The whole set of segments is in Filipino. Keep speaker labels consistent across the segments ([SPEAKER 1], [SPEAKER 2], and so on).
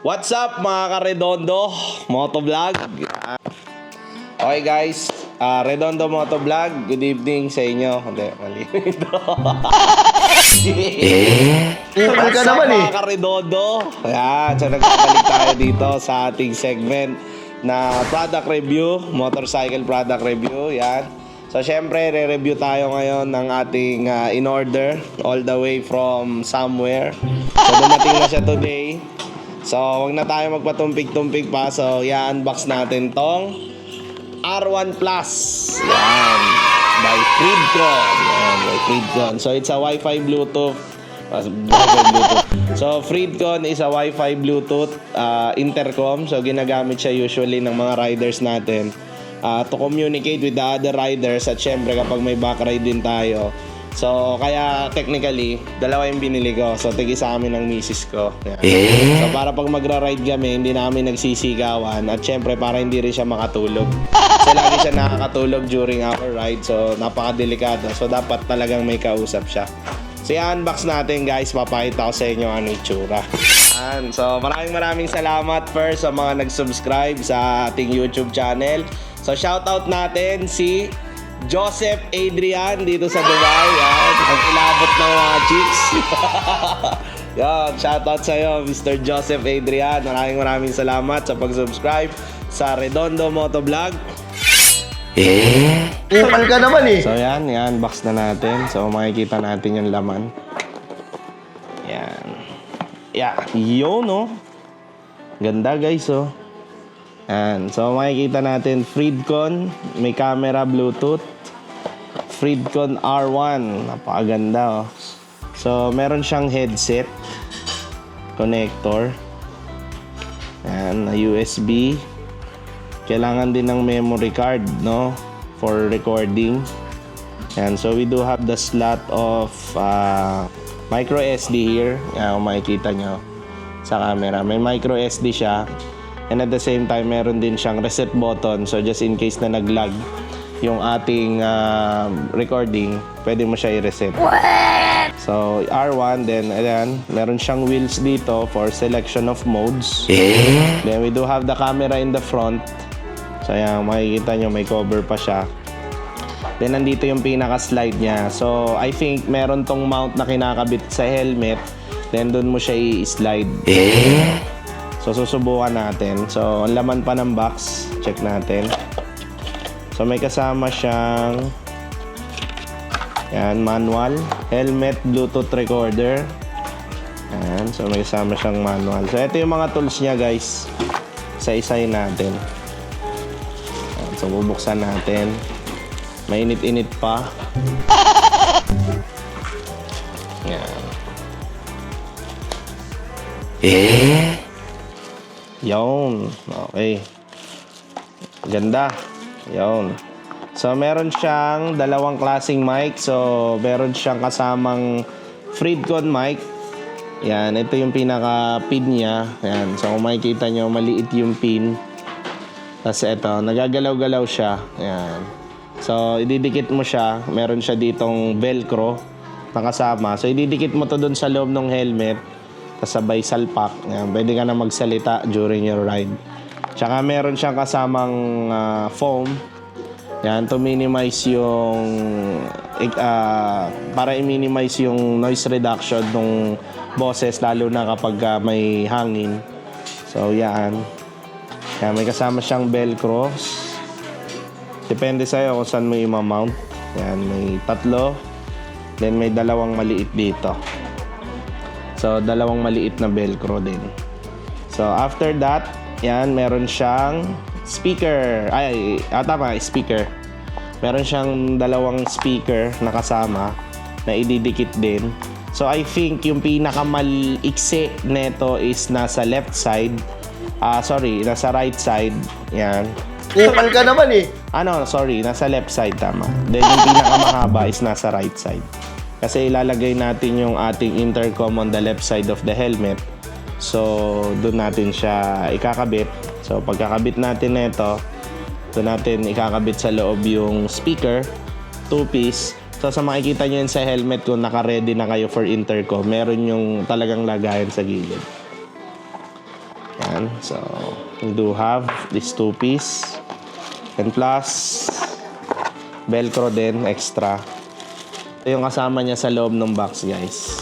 [SPEAKER 1] What's up mga ka-Redondo Motovlog? Okay guys, Redondo Motovlog, good evening sa inyo. Hindi, mali ito. What's up mga ka-Redondo? Ayan, so nagbabalik tayo dito sa ating segment na product review, motorcycle product review. Yan. So syempre, re-review tayo ngayon ng ating in-order all the way from somewhere. So dumating na siya today. So wag na tayo magpatumpik-tumpik pa. So i-unbox natin tong R1 Plus. Yan. By Freedcon. Yan, by Freedcon. So it's a Wi-Fi Bluetooth. So Freedcon is a Wi-Fi Bluetooth intercom. So ginagamit siya usually ng mga riders natin to communicate with the other riders. At syempre kapag may back ride din tayo. So kaya technically dalawa yung binili ko. So tig-isa kami ng misis ko. Yan. So para pag magra-ride kami hindi namin nagsisigawan. At syempre para hindi rin siya makatulog. So lagi siya nakakatulog during our ride. So napakadelikado. So dapat talagang may kausap siya. So i-unbox natin guys. Papakita ko sa inyo ano itsura. So maraming salamat first sa mga nag-subscribe sa ating YouTube channel. So shoutout natin si Joseph Adrian dito sa Dubai. Yan, ang ilabot ng mga chicks. Yan, shoutout sa'yo Mr. Joseph Adrian. Maraming salamat sa pag-subscribe sa Redondo Motovlog.
[SPEAKER 2] Kapal ka naman eh.
[SPEAKER 1] So yan, i-unbox na natin. So makikita natin yung laman. Yan. Yeah, yun no. Ganda guys oh. Yan. So makikita natin Freedcon, may camera, Bluetooth. Freedcon R1, napakaganda oh. So meron siyang headset, connector. Yan, na USB. Kailangan din ng memory card, no, for recording. Yan, so we do have the slot of micro SD here. Yan, makikita nyo sa camera. May micro SD siya. And at the same time, meron din siyang reset button. So just in case na nag-lag yung ating recording, pwede mo siya i-reset. So R1, then ayan, meron siyang wheels dito for selection of modes. Then we do have the camera in the front. So ayan, makikita nyo may cover pa siya. Then nandito yung pinaka-slide niya. So I think meron tong mount na kinakabit sa helmet. Then doon mo siya i-slide. So susubukan natin. So ang laman pa ng box, check natin. So may kasama siyang yan, manual, helmet, Bluetooth recorder. Yan, so may kasama siyang manual. So ito yung mga tools niya guys. Isa-isahin natin. Yan, so bubuksan natin. Mainit-init pa. Yan. Yun. Okay. Ganda. Yun. So, meron siyang dalawang klaseng mic. So, meron siyang kasamang Freedcon mic. Yan. Ito yung pinaka-pin niya. Yan. So, kung makikita nyo, maliit yung pin. Tapos ito, nagagalaw-galaw siya. Yan. So, ididikit mo siya. Meron siya ditong velcro na kasama. So, ididikit mo to dun sa loob ng helmet. Kasabay salpak. Yan, pwede ka na magsalita during your ride. Tsaka meron siyang kasamang foam. Yan, to minimize yung para i-minimize yung noise reduction ng boses lalo na kapag may hangin. So yan. Yan, may kasama siyang velcro. Depende sa'yo kung saan mo i-mount. Yan, may tatlo. Then may dalawang maliit dito. So, dalawang maliit na velcro din. So, after that, yan, meron siyang speaker. Tama, speaker. Meron siyang dalawang speaker na kasama na ididikit din. So, I think yung pinakamaliksi neto is nasa left side. Nasa right side. Yan.
[SPEAKER 2] Kapal ka naman eh.
[SPEAKER 1] Nasa left side, tama. Then, yung pinakamahaba is nasa right side. Kasi ilalagay natin yung ating intercom on the left side of the helmet. So, doon natin siya ikakabit. So, pagkakabit natin nito, doon natin ikakabit sa loob yung speaker, 2-piece. So, sa makikita nyo yun sa helmet, kung naka-ready na kayo for intercom, meron yung talagang lagayan sa gilid. Yan. So, we do have this 2-piece. And plus, Velcro din, extra. Ito yung kasama niya sa loob ng box, guys.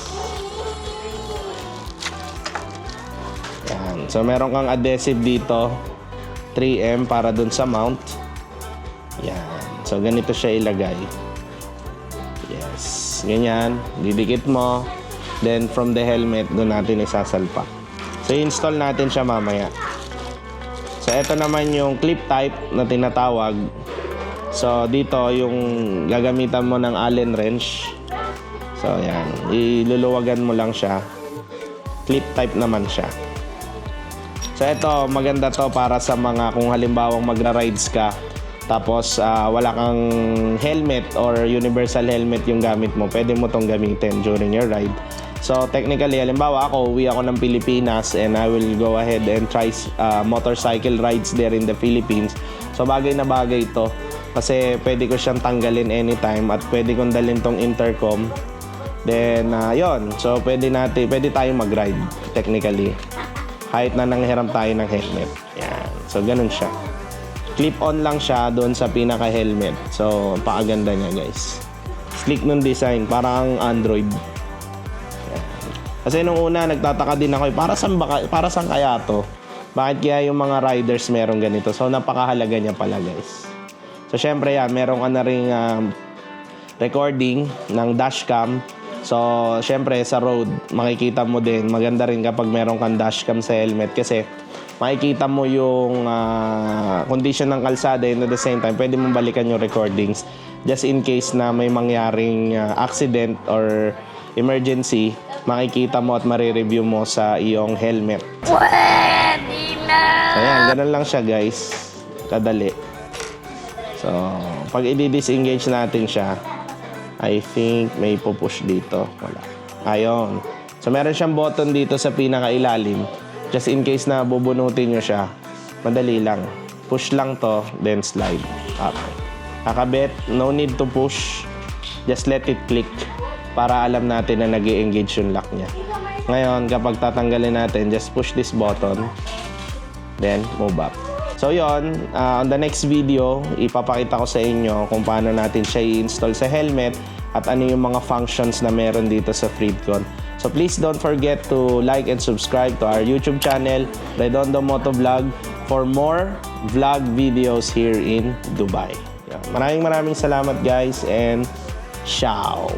[SPEAKER 1] Yan. So, meron kang adhesive dito. 3M para dun sa mount. Yan. So, ganito siya ilagay. Yes. Ganyan. Didikit mo. Then, from the helmet, dun natin isasalpak. So, install natin siya mamaya. So, ito naman yung clip type na tinatawag. So, dito yung gagamitan mo ng Allen wrench. So, yan. Iluluwagan mo lang siya. Clip type naman siya. So, ito, maganda to para sa mga kung halimbawang magra-rides ka. Tapos, wala kang helmet or universal helmet yung gamit mo. Pwede mo tong gamitin during your ride. So, technically, halimbawa ako, uwi ako ng Pilipinas and I will go ahead and try motorcycle rides there in the Philippines. So, bagay na bagay ito. Kasi pwede ko siyang tanggalin anytime at pwede kong dalhin tong intercom. Then, yon. So, pwede tayong mag-ride, technically. Kahit na nanghiram tayo ng helmet. Yan. So, ganun siya. Clip-on lang siya doon sa pinaka-helmet. So, pakaganda niya, guys. Sleek nung design. Parang Android. Yan. Kasi nung una, nagtataka din ako, para saan kaya to? Bakit kaya yung mga riders merong ganito? So, napakahalaga niya pala, guys. So, syempre yan, meron ka na ring recording ng dashcam. So, syempre sa road, makikita mo din, maganda rin kapag meron kang dashcam sa helmet kasi makikita mo yung condition ng kalsada and at the same time, pwede mong balikan yung recordings just in case na may mangyaring accident or emergency, makikita mo at marireview mo sa iyong helmet. Pwede na! So, yan, ganun lang siya, guys. Kadali. So, pag i-disengage natin siya, I think may pupush dito. Wala. Ayun. So, meron siyang button dito sa pinakailalim. Just in case na bubunutin nyo siya. Madali lang. Push lang to, then slide. Okay. Kakabit. No need to push. Just let it click para alam natin na nag-i-engage yung lock niya. Ngayon, kapag tatanggalin natin, just push this button. Then, move up. So yon, on the next video, ipapakita ko sa inyo kung paano natin siya i-install sa helmet at ano yung mga functions na meron dito sa Freedcon. So please don't forget to like and subscribe to our YouTube channel, Redondo Moto Vlog, for more vlog videos here in Dubai. Yan. Maraming salamat guys and ciao!